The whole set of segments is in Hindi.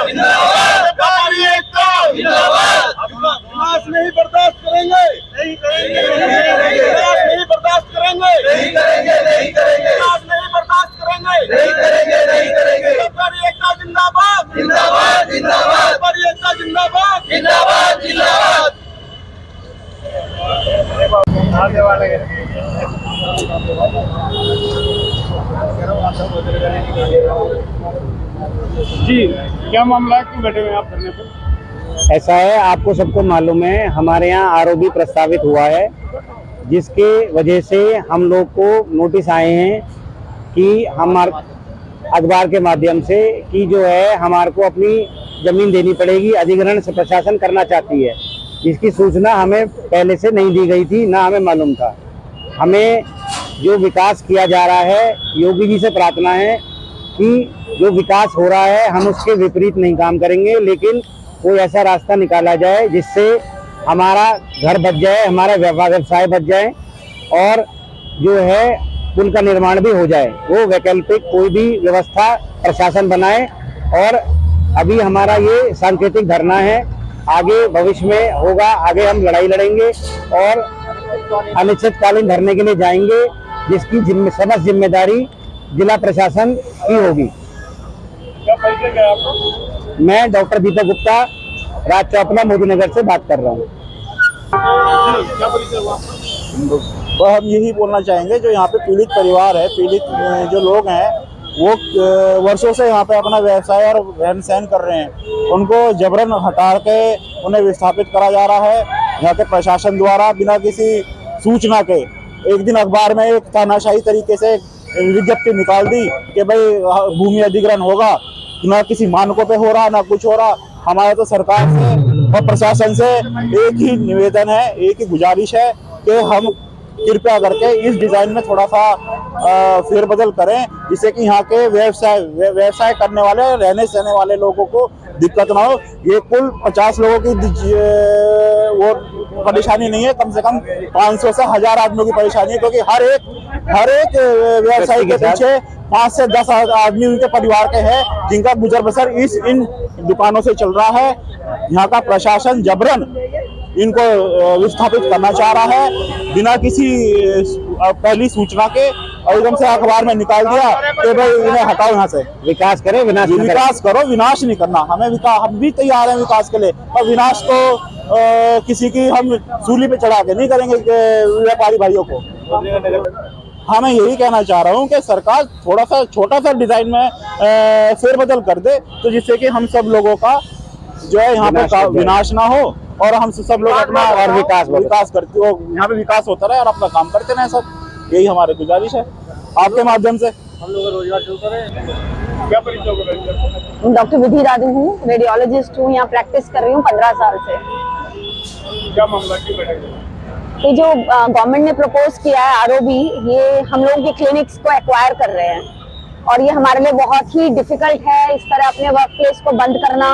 व्यापारी एकता विनाश नहीं बर्दाश्त करेंगे, नहीं करेंगे, विनाश नहीं बर्दाश्त करेंगे, नहीं करेंगे, नहीं करेंगे, विनाश नहीं बर्दाश्त करेंगे, नहीं करेंगे, नहीं करेंगे। व्यापारी एकता जिंदाबाद, जिंदाबाद, जिंदाबाद। व्यापारी एकता जिंदाबाद, जिंदाबाद, जिंदाबाद। आगे वाले जी, क्या मामला है, क्यों बैठे हुए आप धरने पर? ऐसा है, आपको सबको मालूम है, हमारे यहाँ आरओबी प्रस्तावित हुआ है, जिसके वजह से हम लोग को नोटिस आए हैं कि हमारे अखबार के माध्यम से कि जो है हमारे को अपनी जमीन देनी पड़ेगी, अधिग्रहण से प्रशासन करना चाहती है, जिसकी सूचना हमें पहले से नहीं दी गई थी, ना हमें मालूम था। हमें जो विकास किया जा रहा है, योगी जी से प्रार्थना है कि जो विकास हो रहा है हम उसके विपरीत नहीं काम करेंगे, लेकिन कोई ऐसा रास्ता निकाला जाए जिससे हमारा घर बच जाए, हमारा व्यवसाय बच जाए और जो है पुल का निर्माण भी हो जाए। वो वैकल्पिक कोई भी व्यवस्था प्रशासन बनाए। और अभी हमारा ये सांकेतिक धरना है, आगे भविष्य में होगा, आगे हम लड़ाई लड़ेंगे और अनिश्चितकालीन धरने के लिए जाएंगे, जिसकी समस्त जिम्मेदारी जिला प्रशासन की होगी। क्या परिचय है आपको? मैं डॉक्टर दीपक गुप्ता, राज चौपला, मोदी नगर से बात कर रहा हूँ। क्या परिचय हुआ? तो हम यही बोलना चाहेंगे, जो यहाँ पे पीड़ित परिवार है, पीड़ित जो लोग हैं, वो वर्षों से यहाँ पे अपना व्यवसाय और रहन सहन कर रहे हैं, उनको जबरन हटा के उन्हें विस्थापित करा जा रहा है यहाँ के प्रशासन द्वारा, बिना किसी सूचना के। एक दिन अखबार में एक तानाशाही तरीके से विज्ञप्ति निकाल दी कि भाई भूमि अधिग्रहण होगा, ना किसी मानकों पे हो रहा, ना कुछ हो रहा। हमारा तो सरकार से और प्रशासन से एक ही निवेदन है, एक ही गुजारिश है कि हम कृपया करके इस डिजाइन में थोड़ा सा फेरबदल करें, जिससे कि यहाँ के व्यवसाय करने वाले, रहने सहने वाले लोगों को दिक्कत ना हो। ये कुल 50 लोगों की वो परेशानी नहीं है, कम से कम 500 से 1000 आदमियों की परेशानी है, क्योंकि हर एक व्यवसायी के पीछे 5 से 10 आदमी उनके परिवार के हैं, जिनका गुजर बसर इन दुकानों से चल रहा है। यहाँ का प्रशासन जबरन इनको विस्थापित करना चाह रहा है, बिना किसी पहली सूचना के, और एकदम से अखबार में निकाल दिया कि भाई इन्हें हटाओ यहाँ से। विकास करें, विकास करो, विनाश नहीं करना। हम भी तैयार हैं विकास के लिए, और विनाश तो किसी की हम सूली पे चढ़ा के नहीं करेंगे व्यापारी भाइयों को। हाँ, मैं यही कहना चाह रहा हूँ कि सरकार थोड़ा सा छोटा सा डिजाइन में फेरबदल कर दे, तो जिससे कि हम सब लोगों का जो है यहाँ पे विनाश ना हो और हम सब लोग अपना और विकास करते हो, यहाँ पे विकास होता रहे और अपना काम करते रहे सब। यही हमारी गुजारिश है आपके माध्यम से। हम लोग रोजगार शुरू करें। क्या परिचय होगा? डॉक्टर विधि राधू हूँ, रेडियोलॉजिस्ट हूँ, यहाँ प्रैक्टिस कर रही हूँ 15 साल से। क्या मामला, क्यों बैठे? ये जो गवर्नमेंट ने प्रपोज किया है आरओबी, ये हम लोग ये क्लिनिक्स को एक्वायर कर रहे हैं और ये हमारे लिए बहुत ही डिफिकल्ट है, इस तरह अपने वर्क प्लेस को बंद करना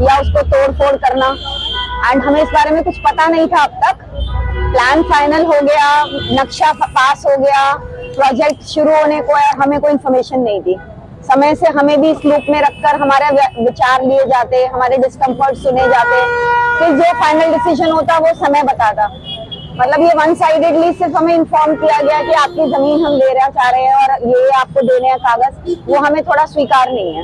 या उसको तोड़ फोड़ करना। एंड हमें इस बारे में कुछ पता नहीं था अब तक। प्लान फाइनल हो गया, नक्शा पास हो गया, प्रोजेक्ट शुरू होने को हमें कोई इन्फॉर्मेशन नहीं थी। समय से हमें भी इस लूप में रखकर हमारे विचार लिए जाते, हमारे डिस्कम्फर्ट सुने जाते, फिर जो फाइनल डिसीजन होता वो समय बताता। मतलब ये वन साइडेडली सिर्फ हमें इन्फॉर्म किया गया कि आपकी जमीन हम लेना चाह रहे हैं और ये आपको देने हैं कागज, वो हमें थोड़ा स्वीकार नहीं है।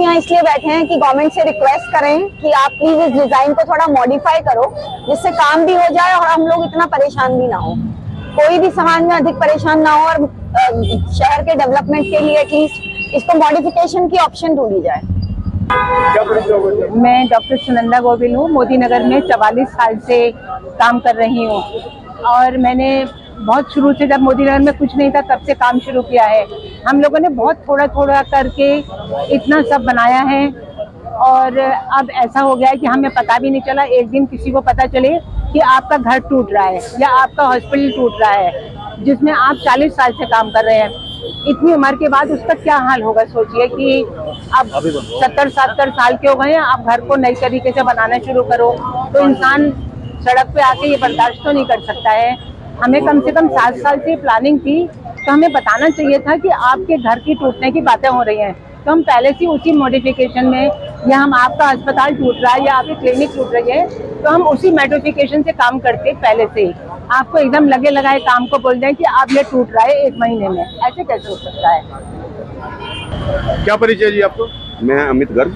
यहाँ इसलिए बैठे हैं कि गवर्नमेंट से रिक्वेस्ट करें कि आप प्लीज इस डिजाइन को थोड़ा मॉडिफाई करो, जिससे काम भी हो जाए और हम लोग इतना परेशान भी ना हो, कोई भी समाज में अधिक परेशान ना हो, और शहर के डेवलपमेंट के लिए एटलीस्ट इसको मॉडिफिकेशन की ऑप्शन ढूंढी जाए। मैं डॉक्टर सुनंदा गोविल हूँ, मोदी नगर में 44 साल से काम कर रही हूँ और मैंने बहुत शुरू से, जब मोदी नगर में कुछ नहीं था तब से काम शुरू किया है। हम लोगों ने बहुत थोड़ा थोड़ा करके इतना सब बनाया है और अब ऐसा हो गया है कि हमें पता भी नहीं चला। एक दिन किसी को पता चले कि आपका घर टूट रहा है या आपका हॉस्पिटल टूट रहा है, जिसमें आप 40 साल से काम कर रहे हैं। इतनी उम्र के बाद उसका क्या हाल होगा, सोचिए कि अब 70-70 साल के हो गए हैं, आप घर को नई तरीके से बनाना शुरू करो तो इंसान सड़क पे आके ये बर्दाश्त तो नहीं कर सकता है। हमें कम से कम 7 साल से प्लानिंग थी, तो हमें बताना चाहिए था कि आपके घर की टूटने की बातें हो रही हैं, तो हम पहले से उसी मॉडिफिकेशन में या हम आपका अस्पताल टूट रहा है या आपकी क्लिनिक टूट रही है, तो हम उसी मेडिफिकेशन से काम करते पहले से ही। आपको एकदम लगे लगाए काम को बोल दें कि आप ये टूट रहा है 1 महीने में, ऐसे कैसे हो सकता है? क्या परिचय जी आपको? मैं अमित गर्ग,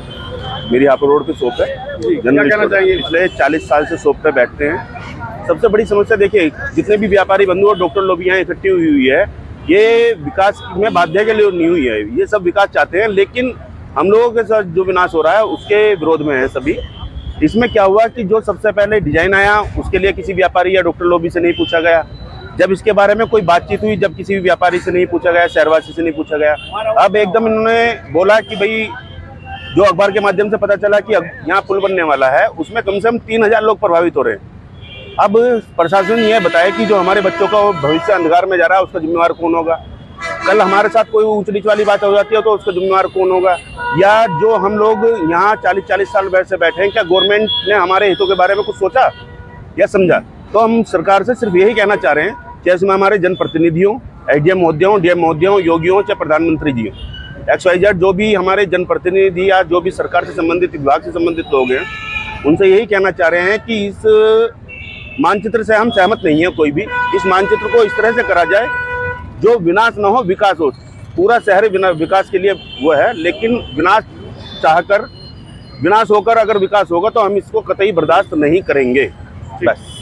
मेरी यहाँ पर रोड पे शॉप है। क्या कहना चाहिए? पिछले 40 साल से शॉप पे बैठते हैं। सबसे बड़ी समस्या देखिए, जितने भी व्यापारी बंधु और डॉक्टर लोग यहाँ इकट्ठी हुई है, ये विकास में बाध्य के लिए नहीं हुई है। ये सब विकास चाहते हैं, लेकिन हम लोगों के साथ जो विनाश हो रहा है उसके विरोध में है सभी। इसमें क्या हुआ कि जो सबसे पहले डिजाइन आया उसके लिए किसी व्यापारी या डॉक्टर लॉबी से नहीं पूछा गया। जब इसके बारे में कोई बातचीत हुई, जब किसी भी व्यापारी से नहीं पूछा गया, शहरवासी से नहीं पूछा गया, अब एकदम इन्होंने बोला कि भाई जो अखबार के माध्यम से पता चला कि यहाँ पुल बनने वाला है, उसमें कम से कम 3000 लोग प्रभावित हो रहे हैं। अब प्रशासन यह बताए कि जो हमारे बच्चों का भविष्य अंधकार में जा रहा है उसका जिम्मेवार कौन होगा। कल हमारे साथ कोई ऊंच नीच वाली बात हो जाती है तो उसका जिम्मेवार कौन होगा। या जो हम लोग यहाँ 40-40 साल से बैठे हैं, क्या गवर्नमेंट ने हमारे हितों के बारे में कुछ सोचा या समझा? तो हम सरकार से सिर्फ यही कहना चाह रहे हैं कि इसमें हमारे जनप्रतिनिधियों, एसडीएम महोदयों, डीएम महोदयों, योगियों चाहे प्रधानमंत्री जी XYZ जो भी हमारे जनप्रतिनिधि या जो भी सरकार से संबंधित विभाग से संबंधित लोग हैं, उनसे यही कहना चाह रहे हैं कि इस मानचित्र से हम सहमत नहीं है। कोई भी इस मानचित्र को इस तरह से करा जाए जो विनाश न हो, विकास हो। पूरा शहर विकास के लिए वो है, लेकिन विनाश चाहकर, विनाश होकर अगर विकास होगा तो हम इसको कतई बर्दाश्त नहीं करेंगे। बस।